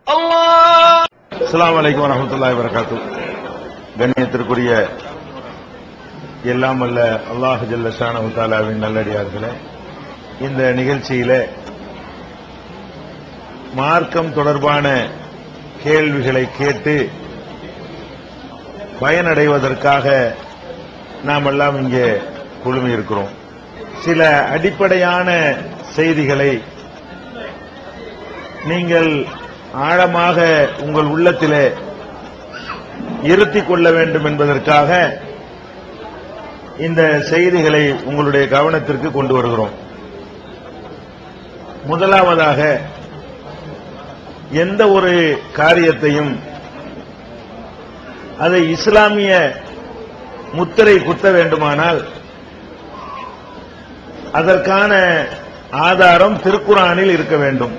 அஸ்ஸலாமு அலைக்கும் வரஹ்மத்துல்லாஹி வபரகாத்துஹு. கண்ணியத்திற்குரிய எல்லாம் வல்ல அல்லாஹ் ஜல்ல ஷானஹு தஆலாவின் நல்லடியார்களே, இந்த நிகழ்ச்சியில மார்க்கம் தொடர்பான கேள்விகளை கேட்டு பயனடைவதற்காக நாம் எல்லாம் இங்கே குழுமி இருக்கிறோம். சில அடிப்படையான செய்திகளை நீங்கள் ஆழமாக உங்கள் உள்ளத்திலே இருத்திக் கொள்ள வேண்டும் என்பதற்காக இந்த செய்திகளை உங்களுடைய கவனத்திற்கு கொண்டு வருகிறோம். முதலாவதாக, எந்த ஒரு காரியத்தையும் அதை இஸ்லாமிய முத்திரை குத்த வேண்டுமானால் அதற்கான ஆதாரம் திருக்குர்ஆனில் இருக்க வேண்டும்,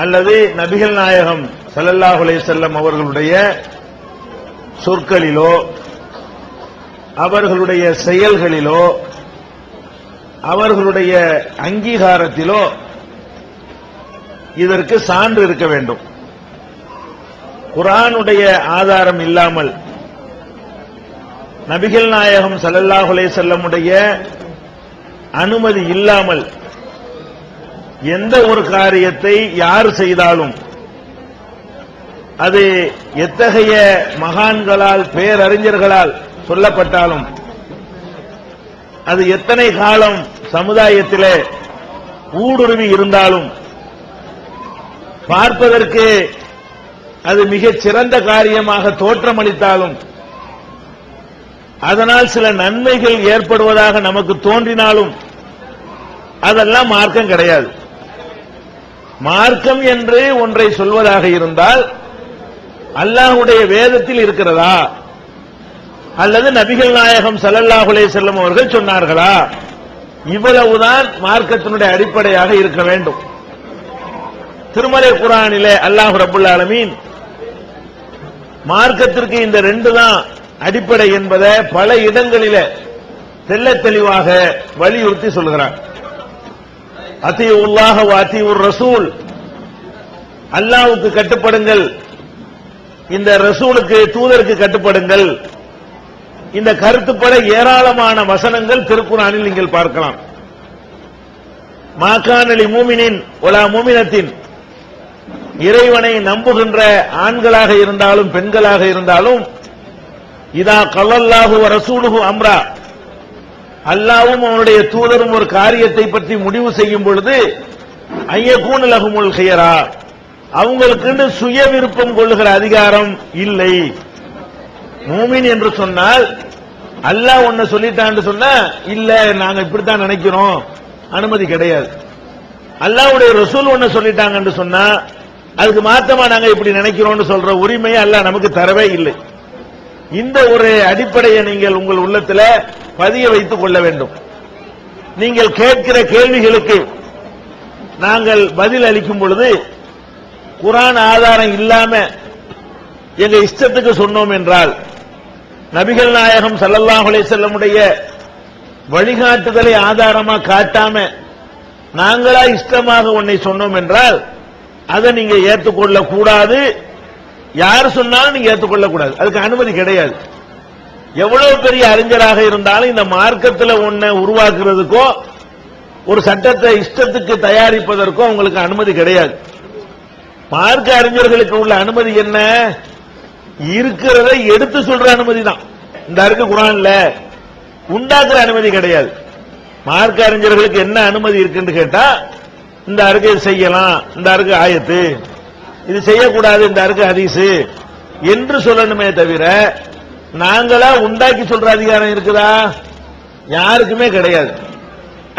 அல்லது நபிகள் நாயகம் ஸல்லல்லாஹு அலைஹி வஸல்லம் அவர்களுடைய சொற்களிலோ அவர்களுடைய செயல்களிலோ அவர்களுடைய அங்கீகாரத்திலோ இதற்கு சான்று இருக்க வேண்டும். குர்ஆனுடைய ஆதாரம் இல்லாமல், நபிகள் நாயகம் ஸல்லல்லாஹு அலைஹி வஸல்லமுடைய அனுமதி இல்லாமல் எந்த ஒரு காரியத்தை யார் செய்தாலும், அது எத்தகைய மகான்களால் பேரறிஞர்களால் சொல்லப்பட்டாலும், அது எத்தனை காலம் சமுதாயத்திலே ஊடுருவி இருந்தாலும், பார்ப்பதற்கு அது மிகச் சிறந்த காரியமாக தோற்றமளித்தாலும், அதனால் சில நன்மைகள் ஏற்படுவதாக நமக்கு தோன்றினாலும், அதெல்லாம் மார்க்கம் கிடையாது. மார்க்கம் என்று ஒன்றை சொல்வதாக இருந்தால் அல்லாஹ்வுடைய வேதத்தில் இருக்கிறதா, அல்லது நபிகள் நாயகம் ஸல்லல்லாஹு அலைஹி வஸல்லம் அவர்கள் சொன்னார்களா, இவ்வளவுதான் மார்க்கத்தினுடைய அடிப்படையாக இருக்க வேண்டும். திருமறை குர்ஆனிலே அல்லாஹ் ரப்பல் ஆலமீன் மார்க்கத்திற்கு இந்த ரெண்டு தான் அடிப்படை என்பதை பல இடங்களிலே தெள்ளத் தெளிவாக வலியுறுத்தி சொல்கிறார். அத்தீஉல்லாஹ வ அத்தீஉர் ரசூல், அல்லாஹ்வுக்கு கட்டுப்படுங்கள், இந்த ரசூலுக்கு தூதருக்கு கட்டுப்படுங்கள். இந்த கருத்துப்பட ஏராளமான வசனங்கள் திருக்குர்ஆனில் நீங்கள் பார்க்கலாம். மா கான லி மூமினின் வலா மூமினத்தின், இறைவனை நம்புகின்ற ஆண்களாக இருந்தாலும் பெண்களாக இருந்தாலும், இதா கல்லல்லாஹு வ ரசூலுஹு அம்ரா, அல்லாஹ்வும் அவனுடைய தூதரும் ஒரு காரியத்தை பற்றி முடிவு செய்யும் பொழுது, ஐயகூன லஹுமுல் ஹியரா, அவங்களுக்கு சுய விருப்பம் கொள்ளுகிற அதிகாரம் இல்லை. மூமின் என்று சொன்னால் அல்லாஹ் ஒன்ன சொல்லிட்டான்னு சொன்னா, இல்ல நாங்க இப்படித்தான் நினைக்கிறோம், அனுமதி கிடையாது. அல்லாஹ்வுடைய ரசூல் ஒன்ன சொல்லிட்டாங்கன்னு சொன்னா, அதுக்கு மாத்தமா நாங்க இப்படி நினைக்கிறோம்னு சொல்ற உரிமையை அல்லாஹ் நமக்கு தரவே இல்லை. இந்த ஒரு அடிப்படையை நீங்கள் உங்கள் உள்ளத்தில் பதிய வைத்துக் கொள்ள வேண்டும். நீங்கள் கேட்கிற கேள்விகளுக்கு நாங்கள் பதில் அளிக்கும் பொழுது குர்ஆன் ஆதாரம் இல்லாம எங்க இஷ்டத்துக்கு சொன்னோம் என்றால், நபிகள் நாயகம் ஸல்லல்லாஹு அலைஹி வஸல்லமுடைய வழிகாட்டுதலை ஆதாரமா காட்டாம நாங்களா இஷ்டமாக ஒன்றை சொன்னோம் என்றால் அதை நீங்க ஏற்றுக்கொள்ள கூடாது. யார் சொன்னாலும் நீங்க ஏற்றுக்கொள்ள கூடாது, அதுக்கு அனுமதி கிடையாது. எவ்வளவு பெரிய அறிஞராக இருந்தாலும் இந்த மார்க்கத்தில் ஒன்றை உருவாக்குறதுக்கோ ஒரு சட்டத்தை இஷ்டத்துக்கு தயாரிப்பதற்கோ உங்களுக்கு அனுமதி கிடையாது. மார்க்க அறிஞர்களுக்கு உள்ள அனுமதி என்ன? இருக்கிறதை எடுத்து சொல்ற அனுமதி தான். இந்த இருக்கு குர்ஆன்ல உண்டாக்குற அனுமதி கிடையாது. மார்க்க அறிஞர்களுக்கு என்ன அனுமதி இருக்குன்னு கேட்டா, இந்த அருக்கு செய்யலாம், இந்த அருக்கு ஆயத்து, இது செய்யக்கூடாது, இந்த அருக்கு ஹதீஸ் என்று சொல்லணுமே தவிர நாங்களா உண்டாக்கி சொல்ற அதிகாரம் இருக்குதா? யாருக்குமே கிடையாது.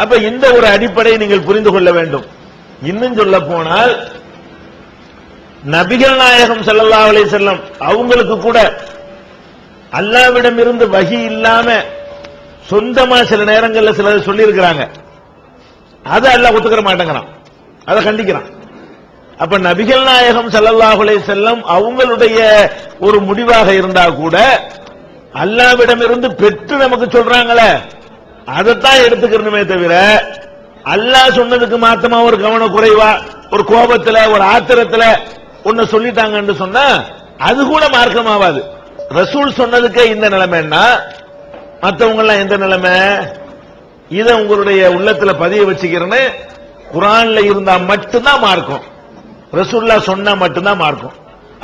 அப்ப இந்த ஒரு அடிப்படையை நீங்கள் புரிந்து கொள்ள வேண்டும். இன்னும் சொல்ல போனால், நபிகள் நாயகம் ஸல்லல்லாஹு அலைஹி வஸல்லம் அவங்களுக்கு கூட அல்லாஹ்விடம் இருந்து வஹி இல்லாம சொந்தமா சில நேரங்களில் சில சொல்லி இருக்கிறாங்க. அதை அல்லாஹ் ஒத்துக்கிற மாட்டேங்கிறான், அதை கண்டிக்கிறான். அப்ப நபிகள் நாயகம் ஸல்லல்லாஹு அலைஹி வஸல்லம் அவங்களுடைய ஒரு முடிவாக இருந்தா கூட அல்லாஹ்விடம் இருந்து பெற்று நமக்கு சொல்றாங்களே, அதைத்தான் எடுத்துக்கிறணுமே தவிர அல்லாஹ் சொன்னதுக்கு மாத்தமா ஒரு கவன குறைவா ஒரு கோபத்துல ஒரு ஆத்திரத்துல ஒன்னு சொல்லிட்டாங்கன்னு சொன்னா அது கூட மார்க்கமாவாது. ரசூல் சொன்னதுக்கே இந்த நிலைமைன்னா மற்றவங்க எல்லாம் எந்த நிலைமை? இதை உங்களுடைய உள்ளத்துல பதிய வச்சுக்கிறேன்னு குர்ஆன்ல இருந்தா மட்டும்தான் மார்க்கம், ரசூல்லா சொன்னா மட்டும்தான் மார்க்கம்.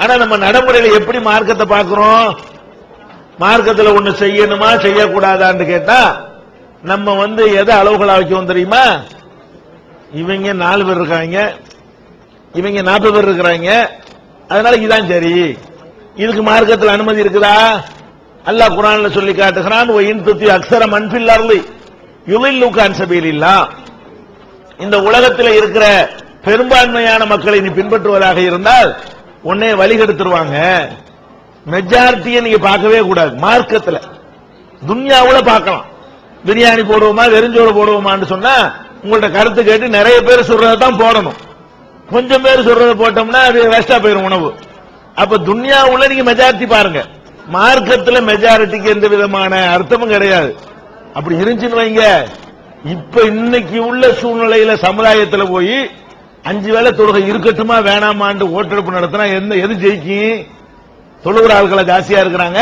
ஆனா நம்ம நடைமுறையில எப்படி மார்க்கத்தை பார்க்கிறோம்? மார்க்கத்துல ஒண்ணு செய்யணுமா செய்யக்கூடாதான்னு கேட்டா நம்ம எதை அளவுகளா வைக்கும் தெரியுமா? இவங்க 4 பேர் இருக்காங்க, இவங்க 40 பேர் இருக்கிறாங்க, அதனால இதான் சரி. இதுக்கு மார்க்கத்தில் அனுமதி இருக்குதா? அல்லாஹ் குர்ஆன்ல சொல்லி காட்டுகிறான், அக்ஸர மன் ஃபில் அர்லி யுலில்லுக அன் சபீலில்லாஹ். இந்த உலகத்தில் இருக்கிற பெரும்பான்மையான மக்களை நீ பின்பற்றுவதாக இருந்தால் உன்னை வழிகெடுத்துருவாங்க. மெஜாரிட்டியை நீங்க பார்க்கவே கூடாது. மார்க்கத்தில் துன்யாவுல பார்க்கலாம். பிரியாணி போடுவோமா வெறுஞ்சோறு போடுவோமான்னு சொன்னா உங்கள்ட்ட கருத்து கேட்டு நிறைய பேர் சொல்றதான் போடணும். கொஞ்சம் பேர் சொல்றதை போட்டோம்னா அது வேஸ்டா போயிடும் உணவு. அப்ப துன்யாவுல நீங்க மெஜாரிட்டி பாருங்க. மார்க்கத்தில் மெஜாரிட்டிக்கு எந்த விதமான அர்த்தமும் கிடையாது. அப்படி இருந்துச்சுன்னு வைங்க, இப்ப இன்னைக்கு உள்ள சூழ்நிலையில சமுதாயத்தில் போய் 5 வேளை தொழுகை இருக்கட்டுமா வேணாமான்னு ஓட்டெடுப்பு நடத்தினா எது ஜெயிக்கும்? தொழுகிற ஆட்களை ஜாஸ்தியா இருக்கிறாங்க,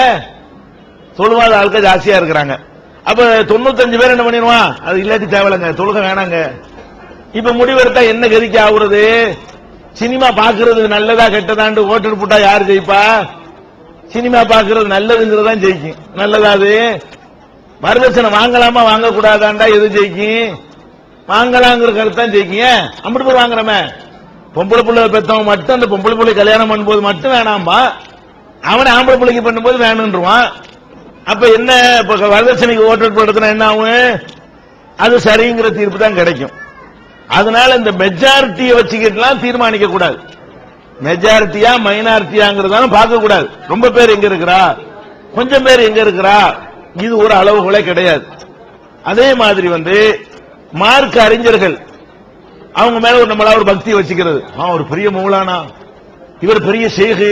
தொழுவாத ஆட்கள் ஜாஸ்தியா இருக்கிறாங்க. அப்ப 95 பேர் என்ன பண்ணிடுவான்? அது இல்லாட்டி தேவையில்லைங்க, தொழுகை வேணாங்க. இப்ப முடிவெடுத்தா என்ன கதிக்கு ஆகுறது? சினிமா பாக்குறது நல்லதா கெட்டதான்னு ஓட்டெடுப்பு போட்டா யாரு ஜெயிப்பா? சினிமா பாக்குறது நல்லதுங்கிறதா ஜெயிக்கும். நல்லதா? அது வரதட்சணை வாங்கலாமா வாங்க கூடாதாண்டா எது ஜெயிக்கும்? வாங்கலாங்கிற கருத்தான் ஜெயிக்கும். அப்படி போய் வாங்குறமே. பொம்பளை பிள்ளை பெற்றவன் மட்டும் அந்த பொம்பளை பிள்ளை கல்யாணம் பண்ணும்போது மட்டும் வேணாம்பா, அவனை ஆம்பளை பிள்ளைக்கு பண்ணும்போது வேணும்ன்றான். அப்ப என்ன வரதட்சணைக்கு ஓட்டு போடுறதுனா என்ன ஆகும்? அது சரிங்கிற தீர்ப்பு தான் கிடைக்கும். அதனால இந்த மெஜாரிட்டியை வச்சுக்கிட்டுலாம் தீர்மானிக்க கூடாது. மெஜாரிட்டியா மைனாரிட்டியாங்கிறதாலும் பார்க்க கூடாது. ரொம்ப பேர் எங்க இருக்கிறா, கொஞ்சம் பேர் எங்க இருக்கிறா, இது ஒரு அளவுகளே கிடையாது. அதே மாதிரி மார்க்க அறிஞர்கள் அவங்க மேல நம்மளா ஒரு பக்தி வச்சுக்கிறது. ஒரு பெரிய மௌலானா, இவர் பெரிய ஷேகு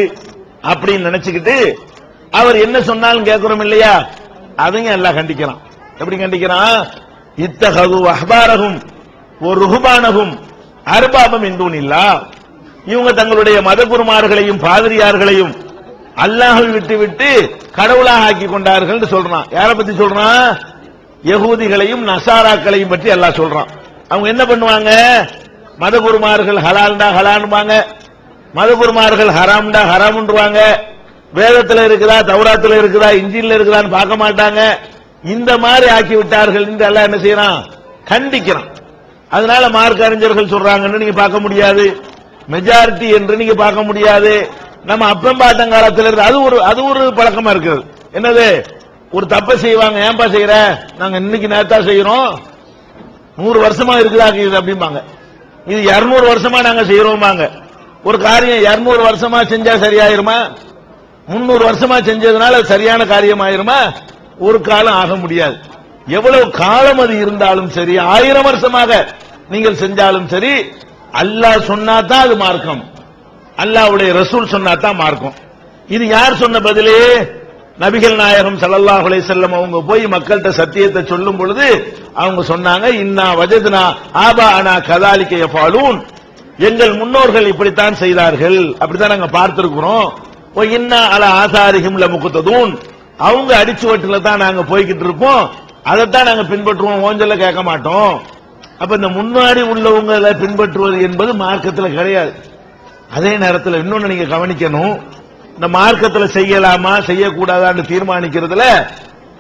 அப்படின்னு நினைச்சுக்கிட்டு அவர் என்ன சொன்னாலும் கேட்கிறோம் இல்லையா? அதையும் எல்லாம் கண்டிக்கிறான். எப்படி கண்டிக்கிறான்? இத்தகது அஹ்பாரஹும் ஒரு ருஹ்பானஹும் அர்பாபம் இன்தூனில்லாஹ். இவங்க தங்களுடைய மதகுருமார்களையும் பாதிரியார்களையும் அல்லாஹ்வை விட்டு கடவுளாக ஆக்கி கொண்டார்கள் சொல்றான். யாரை பத்தி சொல்றான்? யகூதிகளையும் நசாராக்களையும் பற்றி அல்லாஹ் சொல்றான். அவங்க என்ன பண்ணுவாங்க? மதகுருமார்கள் ஹலால்டா ஹலான்பாங்க, மதகுருமார்கள் ஹராம்டா ஹராம்ன்றுவாங்க. வேதத்தில் இருக்குதா, தௌராத்தில் இருக்குதா, இஞ்சில இருக்குதான்னு பார்க்க மாட்டாங்க. இந்த மாதிரி ஆக்கி விட்டார்கள் என்று அல்லாஹ் என்ன செய்யறான்? கண்டிக்கிறான். அதனால மார்க்க அறிஞர்கள் சொல்றாங்கன்னு நீங்க பார்க்க முடியாது, மெஜாரிட்டி என்று நீங்க பார்க்க முடியாது. நம்ம அப்பம்பாட்டம் காலத்தில் இருந்து அது ஒரு பழக்கமா இருக்குது. என்னது? ஒரு தப்பை செய்வாங்க, ஏன்பா செய்யற? நாங்க இன்னைக்கு நேரத்தா செய்யறோம், 100 வருஷமா இருக்குதா அப்படிம்பாங்க. இது 200 வருஷமா நாங்க செய்யறோம்பாங்க. ஒரு காரியம் 200 வருஷமா செஞ்சா சரியாயிருமா? 300 வருஷமா செஞ்சதுனால சரியான காரியம் ஆயிருமா? ஒரு காலம் ஆக முடியாது. எவ்வளவு காலம் அது இருந்தாலும் சரி, 1000 வருஷமாக நீங்கள் செஞ்சாலும் சரி, அல்லாஹ் சொன்னாதான் அது மார்க்கம், அல்லாஹ்வுடைய ரசூல் சொன்னாதான் மார்க்கம். இது யார் சொன்ன பதிலே? நபிகள் நாயகம் ஸல்லல்லாஹு அலைஹி வஸல்லம் அவங்க போய் மக்கள்கிட்ட சத்தியத்தை சொல்லும் பொழுது அவங்க சொன்னாங்க, இன்னா வஜத்னா ஆபாஅனா கதாலிக யஃபாலூன், எங்கள் முன்னோர்கள் இப்படித்தான் செய்தார்கள், அப்படித்தான் நாங்க பார்த்திருக்கிறோம். ஓ இன்னா அலா ஆசாரிஹிம் லமுக்ததூன், அவங்க அடிச்சுவட்டுல தான் நாங்க போய்கிட்டு இருப்போம், அதைத்தான் நாங்க பின்பற்றுவோம், ஓஞ்சல்ல கேட்க மாட்டோம். அப்ப இந்த முன்னாடி உள்ளவங்களை பின்பற்றுவது என்பது மார்க்கத்தில் கிடையாது. அதே நேரத்தில் இன்னொன்னு நீங்க கவனிக்கணும், இந்த மார்க்கத்தில் செய்யலாமா செய்யக்கூடாதான்னு தீர்மானிக்கிறதுல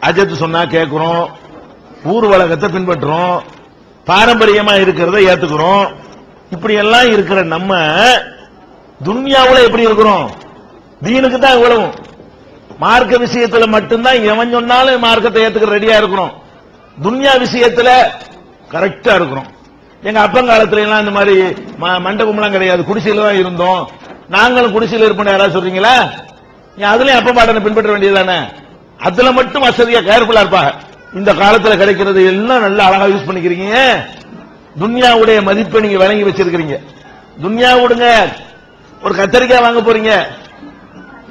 அஜத்து சொன்னா கேட்கிறோம், ஊர் வழக்கத்தை பின்பற்றுறோம், பாரம்பரியமா இருக்கிறத ஏத்துக்கிறோம். இப்படி எல்லாம் இருக்கிற நம்ம துன்யாவுல எப்படி இருக்கிறோம்? தீனுக்கு தான் இவ்வளவு. மார்க்க விஷயத்துல மட்டும்தான் எவன் சொன்னாலும் மார்க்கத்தை ஏத்துக்க ரெடியா இருக்கிறோம். துன்யா விஷயத்துல கரெக்டா இருக்கிறோம். எங்க அப்பங்காலத்துல எல்லாம் இந்த மாதிரி மண்டபம்லாம் கிடையாது, குடிசையில தான் இருந்தோம். நாங்களும் குடிசையில் இருப்போம் யாராவது சொல்றீங்களா? அதுலயும் அப்ப பாட்டனை பின்பற்ற வேண்டியதானே? அதுல மட்டும் வசதியா கேர்ஃபுல்லா இருப்பாங்க. இந்த காலத்துல கிடைக்கிறது எல்லாம் நல்லா அழகா யூஸ் பண்ணிக்கிறீங்க. துன்யாவுடைய மதிப்பை நீங்க வழங்கி வச்சிருக்கீங்க. துன்யா விடுங்க, ஒரு கத்தரிக்காய் வாங்க போறீங்க,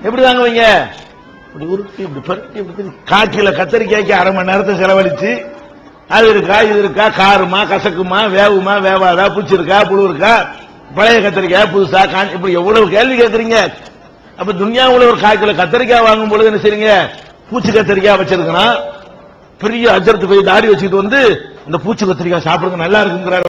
எப்படி வாங்குவீங்க? இப்படி உருட்டி இப்படி பரட்டி, காக்கில கத்தரிக்காய்க்கு 1/2 மணி நேரத்தை செலவழிச்சு அது இருக்கா இது இருக்கா, காருமா கசக்குமா, வேவுமா வேவாதா, பூச்சி இருக்கா புழு இருக்கா, பழைய கத்திரிக்காய் புதுசா இப்படி எவ்வளவு கேள்வி கேட்கறீங்க. அப்ப துன்யாவுல ஒரு 1/4 கிலோ கத்திரிக்காய் வாங்கும் பொழுது என்ன செய்றீங்க, பூச்சி கத்திரிக்காய் வச்சிருக்கணும். பெரிய அஜரத்து போய் தாடி வச்சுக்கிட்டு வந்து இந்த பூச்சி கத்திரிக்காய் சாப்பிடுங்க நல்லா இருக்குங்கிறாரு.